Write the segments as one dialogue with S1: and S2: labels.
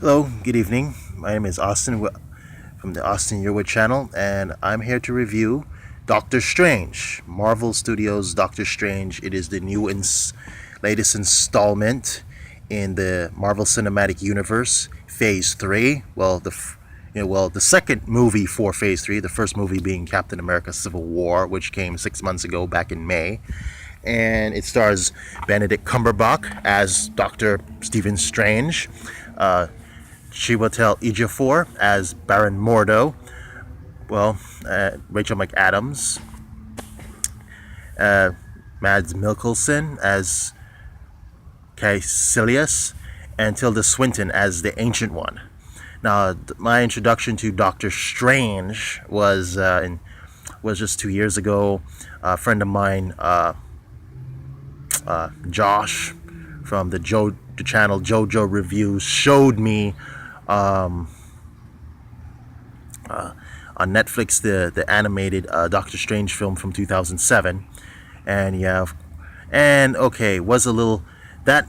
S1: Hello, good evening. My name is Austin from the Austin Yearwood channel, and I'm here to review Doctor Strange, Marvel Studios' Doctor Strange. It is the latest installment in the Marvel Cinematic Universe, Phase 3. The second movie for Phase 3, the first movie being Captain America Civil War, which came 6 months ago back in May. And it stars Benedict Cumberbatch as Dr. Stephen Strange, Chiwetel Ejiofor as Baron Mordo, Rachel McAdams, Mads Mikkelsen as Caecilius, and Tilda Swinton as the Ancient One. Now, my introduction to Doctor Strange was just 2 years ago. A friend of mine, Josh from the channel JoJo Reviews, showed me on Netflix the animated Doctor Strange film from 2007, and was a little that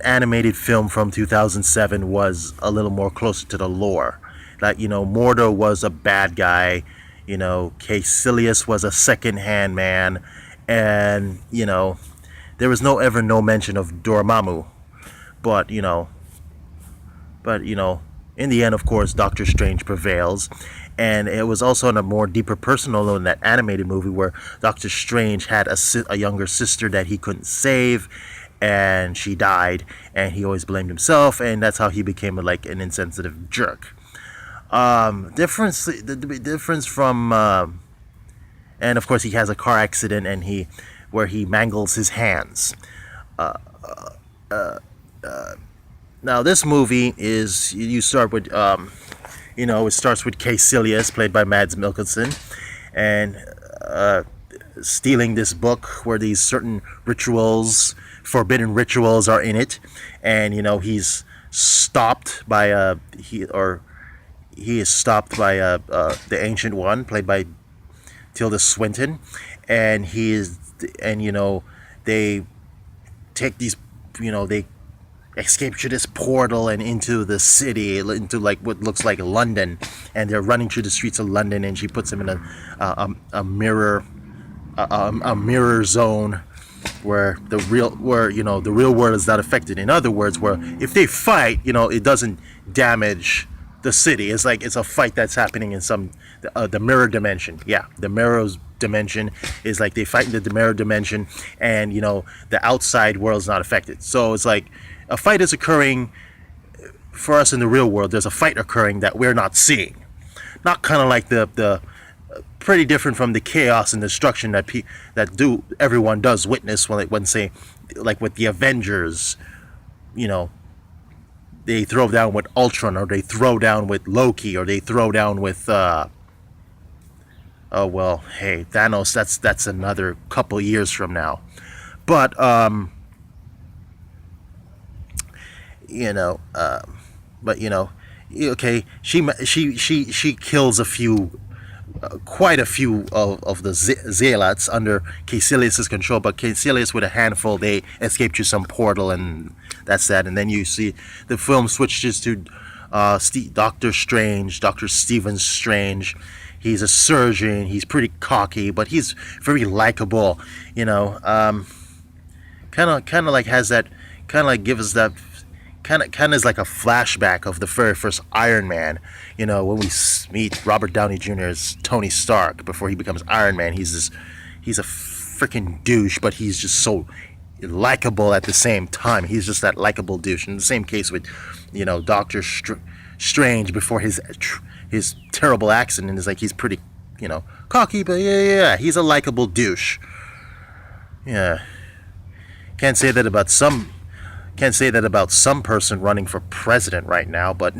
S1: animated film from 2007 was a little more closer to the lore. Like, Mordo was a bad guy, Caecilius was a second-hand man, and there was no mention of Dormammu, but in the end, of course, Doctor Strange prevails. And it was also on a more deeper personal note in that animated movie where Doctor Strange had a younger sister that he couldn't save, and she died, and he always blamed himself, and that's how he became an insensitive jerk. The difference from, and of course he has a car accident where he mangles his hands. Now, this movie is, you start with, it starts with Caecilius, played by Mads Mikkelsen, and stealing this book where these certain forbidden rituals are in it, and he's stopped by he is stopped by the Ancient One, played by Tilda Swinton, and they take these, they escape through this portal and into the city, into what looks like London, and they're running through the streets of London, and she puts him in a mirror zone where the real world is not affected. In other words, where if they fight, it doesn't damage the city. It's like it's a fight that's happening in the mirror dimension. Yeah, the mirror dimension is like they fight in the mirror dimension, and the outside world is not affected. So it's like a fight is occurring for us in the real world. There's a fight occurring that we're not seeing. Not kind of like the pretty different from the chaos and destruction that everyone does witness when say, like with the Avengers, they throw down with Ultron, or they throw down with Loki, or they throw down with Thanos. That's another couple years from now. But okay, she kills quite a few of the zealots under Caecilius' control, but Caecilius with a handful, they escape through some portal, and that's that. And then you see the film switches to Doctor Strange, Dr. Stephen Strange. He's a surgeon, he's pretty cocky, but he's very likable, kind of like has that, kind of like gives us that, kind of is like a flashback of the very first Iron Man. When we meet Robert Downey Jr. as Tony Stark before he becomes Iron Man, he's a freaking douche, but he's just so likable at the same time. He's just that likable douche. In the same case with, Doctor Strange before his terrible accident, is like he's pretty, cocky, but yeah, he's a likable douche. Yeah, can't say that about some person running for president right now, but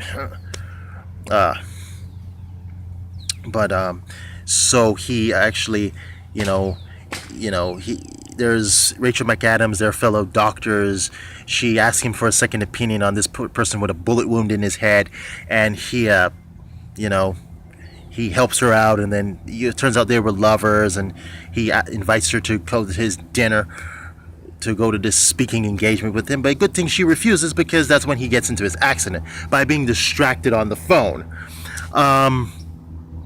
S1: so he actually, there's Rachel McAdams, their fellow doctors. She asked him for a second opinion on this person with a bullet wound in his head, and he helps her out, and then it turns out they were lovers, and he invites her to his dinner. to go to this speaking engagement with him. But good thing she refuses, because that's when he gets into his accident by being distracted on the phone.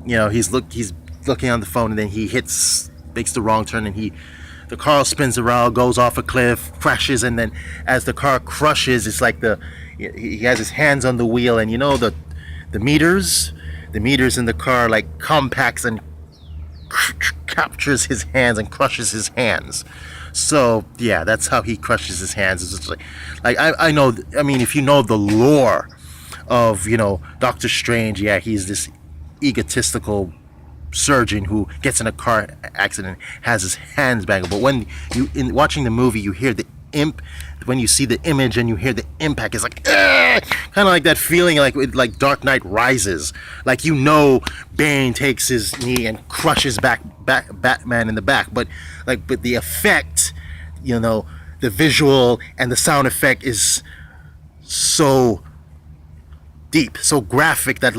S1: He's looking on the phone, and then he makes the wrong turn, and the car spins around, goes off a cliff, crashes, and then as the car crushes, it's like he has his hands on the wheel, and the meters in the car like compacts and captures his hands and crushes his hands. So yeah, that's how he crushes his hands. It's just I know. I mean, if you know the lore of Doctor Strange, yeah, he's this egotistical surgeon who gets in a car accident, has his hands mangled. But when in watching the movie, you hear the when you see the image and you hear the impact, it's like kind of like that feeling like Dark Knight Rises, like Bane takes his knee and crushes Batman in the back, but the effect, the visual and the sound effect is so deep, so graphic that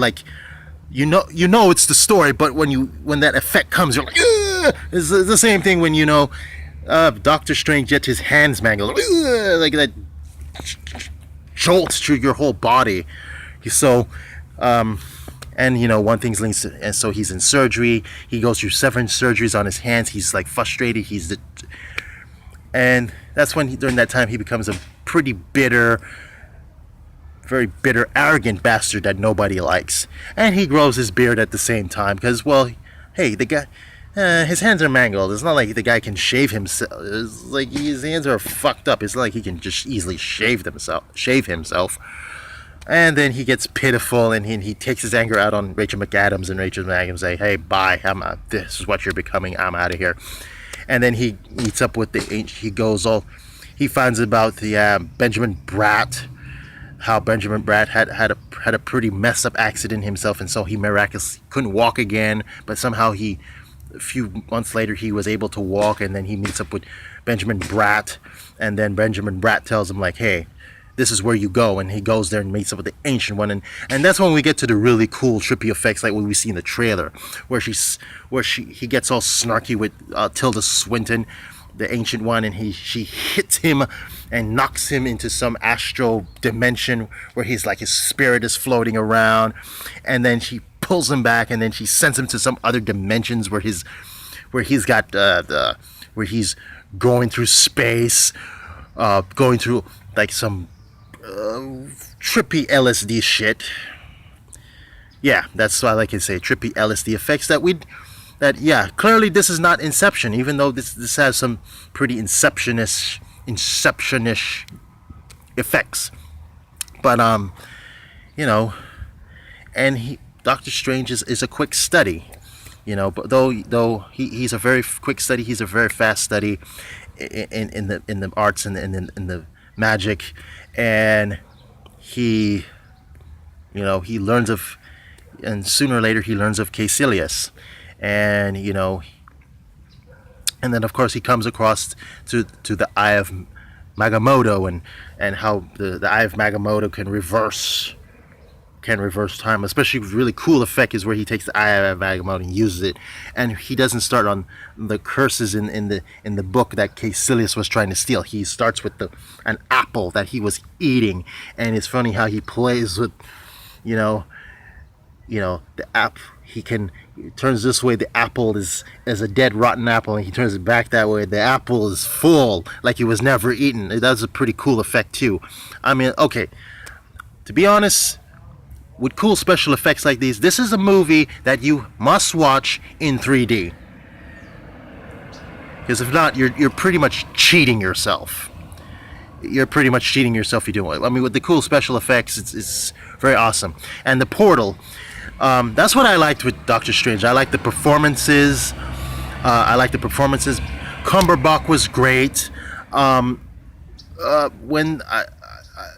S1: it's the story, but when that effect comes, you're like, it's the same thing when Doctor Strange gets his hands mangled, like that jolts through your whole body. So, one thing's linked to, and so he's in surgery. He goes through 7 surgeries on his hands. He's like frustrated. And that's when during that time he becomes a pretty bitter, very bitter, arrogant bastard that nobody likes. And he grows his beard at the same time because, well, hey, the guy. His hands are mangled. It's not like the guy can shave himself. It's like his hands are fucked up. It's not like he can just easily shave himself. And then he gets pitiful, and he takes his anger out on Rachel McAdams, and Rachel McAdams say, "Hey, bye. This is what you're becoming. I'm out of here." And then he meets up with he finds about the Benjamin Bratt, how Benjamin Bratt had a pretty messed up accident himself, and so he miraculously couldn't walk again, but somehow a few months later he was able to walk, and then he meets up with Benjamin Bratt, and then Benjamin Bratt tells him like, hey, this is where you go, and he goes there and meets up with the Ancient One, and that's when we get to the really cool trippy effects like what we see in the trailer, where he gets all snarky with Tilda Swinton, the Ancient One, and she hits him and knocks him into some astral dimension where his spirit is floating around, and then she pulls him back, and then she sends him to some other dimensions where he's going through space, going through like some trippy LSD shit. Yeah, that's what I can say, trippy LSD effects clearly this is not Inception, even though this has some pretty Inceptionish effects. But and Doctor Strange is a quick study, but though he's a very quick study, he's a very fast study in the arts and in the magic, and he learns of, and sooner or later he learns of Caecilius, and and then of course he comes across to the Eye of Agamotto, and how the Eye of Agamotto can reverse time. Especially really cool effect is where he takes the Eye of Agamotto and uses it, and he doesn't start on the curses in the book that Caecilius was trying to steal. He starts with an apple that he was eating, and it's funny how he plays with the app. He turns this way, the apple is a dead rotten apple, and he turns it back that way, the apple is full, like it was never eaten. That's a pretty cool effect too. I mean, okay, to be honest, with cool special effects like these, this is a movie that you must watch in 3D, because if not, you're pretty much cheating yourself. You're pretty much cheating yourself if you do it. I mean, with the cool special effects, it's very awesome. And the portal, that's what I liked with Doctor Strange. I like the performances. Cumberbatch was great. When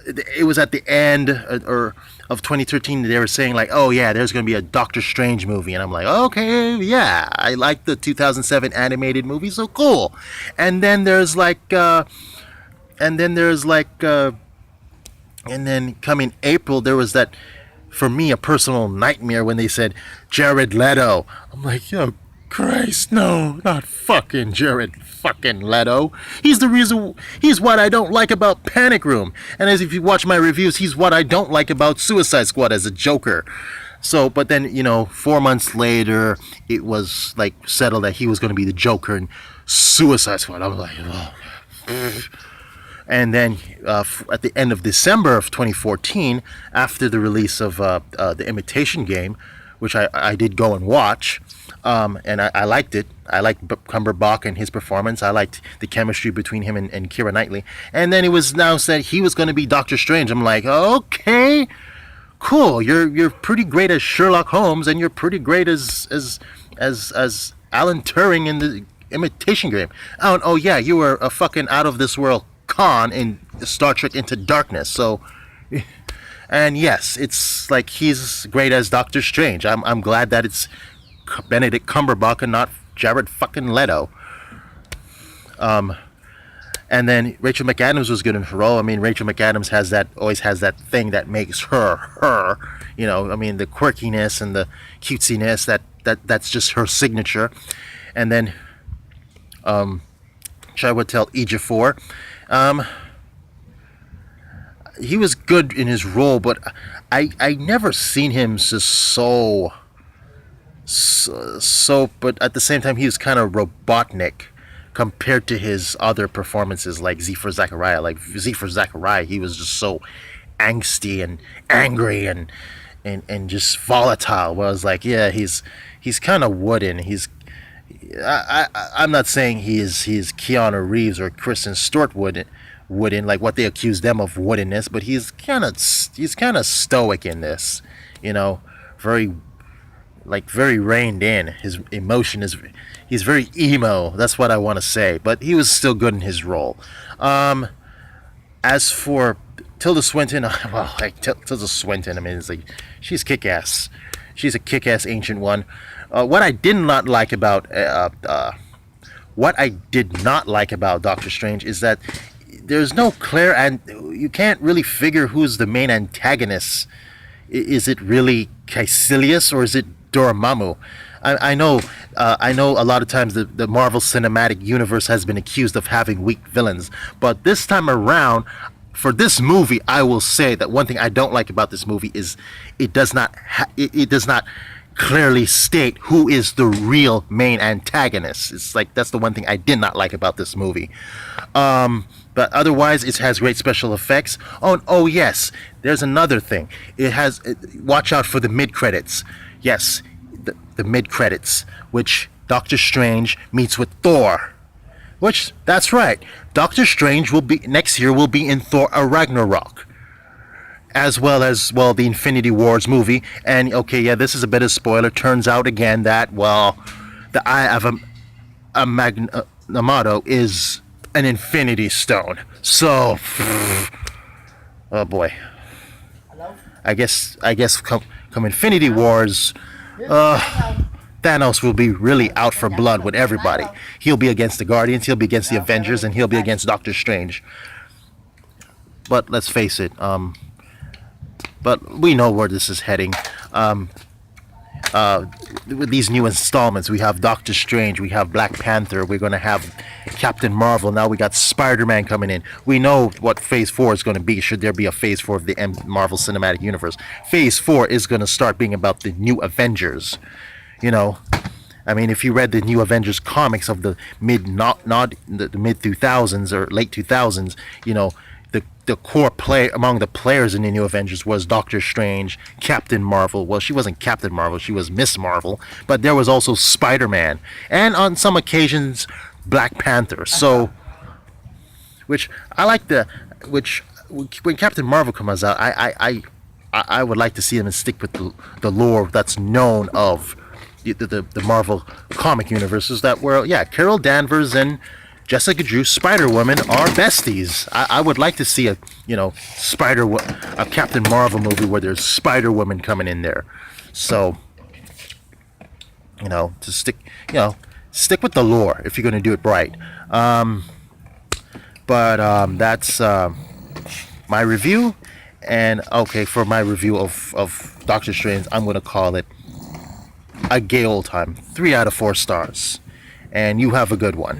S1: it was at the end of 2013, they were saying like, oh yeah, there's going to be a Doctor Strange movie, and I'm like, okay, yeah, I like the 2007 animated movie, so cool. And then coming April, there was that, for me, a personal nightmare when they said Jared Leto. I'm like, yeah, Christ, no, not fucking Jared fucking Leto. He's the reason. He's what I don't like about Panic Room, and as if you watch my reviews, he's what I don't like about Suicide Squad as a Joker. So, but then 4 months later, it was like settled that he was going to be the Joker in Suicide Squad. I was like, oh. And then at the end of December of 2014, after the release of The Imitation Game, which I did go and watch, and I liked it. I liked Cumberbatch and his performance. I liked the chemistry between him and Keira Knightley. And then it was announced that he was going to be Doctor Strange. I'm like, okay, cool. You're pretty great as Sherlock Holmes, and you're pretty great as Alan Turing in The Imitation Game. Oh yeah, you were a fucking out of this world Khan in Star Trek Into Darkness. So, and yes, it's like he's great as Doctor Strange. I'm glad that it's Benedict Cumberbatch and not Jared fucking Leto. And then Rachel McAdams was good in her role. I mean, Rachel McAdams always has that thing that makes her her. I mean, the quirkiness and the cutesiness that's just her signature. And then Chiwetel Ejiofor, he was good in his role, but I never seen him just so. But at the same time, he was kind of Robotnik compared to his other performances, like Z for Zachariah. Like Z for Zachariah, he was just so angsty and angry and just volatile. Where I was like, yeah, he's kind of wooden. I'm not saying he is Keanu Reeves or Kristen Stewart wooden, like what they accuse them of woodenness, but he's kind of stoic in this, very reined in. His emotion he's very emo. That's what I want to say. But he was still good in his role. As for Tilda Swinton, Tilda Swinton, I mean, it's like she's kick-ass. She's a kick-ass Ancient One. What I did not like about Doctor Strange is that there's no clear, and you can't really figure who's the main antagonist. Is it really Caecilius or is it Dormammu? I know a lot of times the Marvel Cinematic Universe has been accused of having weak villains, but this time around, for this movie, I will say that one thing I don't like about this movie is it does not clearly state who is the real main antagonist. It's like that's the one thing I did not like about this movie. But otherwise, it has great special effects. Oh yes, there's another thing. Watch out for the mid credits. Yes, the mid credits, which Doctor Strange meets with Thor. Which that's right. Doctor Strange next year will be in Thor: Ragnarok, as well as the Infinity Wars movie. And okay, yeah, this is a bit of spoiler. Turns out again that the Eye of Agamotto is an Infinity Stone. So, oh boy. I guess come Infinity Wars, Thanos will be really out for blood with everybody. He'll be against the Guardians, he'll be against the Avengers, and he'll be against Doctor Strange. But let's face it, but we know where this is heading. With these new installments, we have Doctor Strange, we have Black Panther, we're going to have Captain Marvel, now we got Spider-Man coming in. We know what Phase 4 is going to be, should there be a Phase 4 of the Marvel Cinematic Universe. Phase 4 is going to start being about the new Avengers. I mean, if you read the new Avengers comics of the mid 2000s or late 2000s, the core play among the players in the new Avengers was Doctor Strange, Captain Marvel. Well, she wasn't Captain Marvel, she was Miss Marvel. But there was also Spider-Man, and on some occasions, Black Panther. So, which I like when Captain Marvel comes out, I would like to see them stick with the lore that's known of the Marvel comic universes that were, Carol Danvers and Jessica Drew, Spider-Woman are besties. I would like to see a Captain Marvel movie where there's Spider-Woman coming in there. So, to stick with the lore if you're going to do it right. But that's my review. And okay, for my review of Doctor Strange, I'm going to call it a gay old time. 3 out of 4 stars. And you have a good one.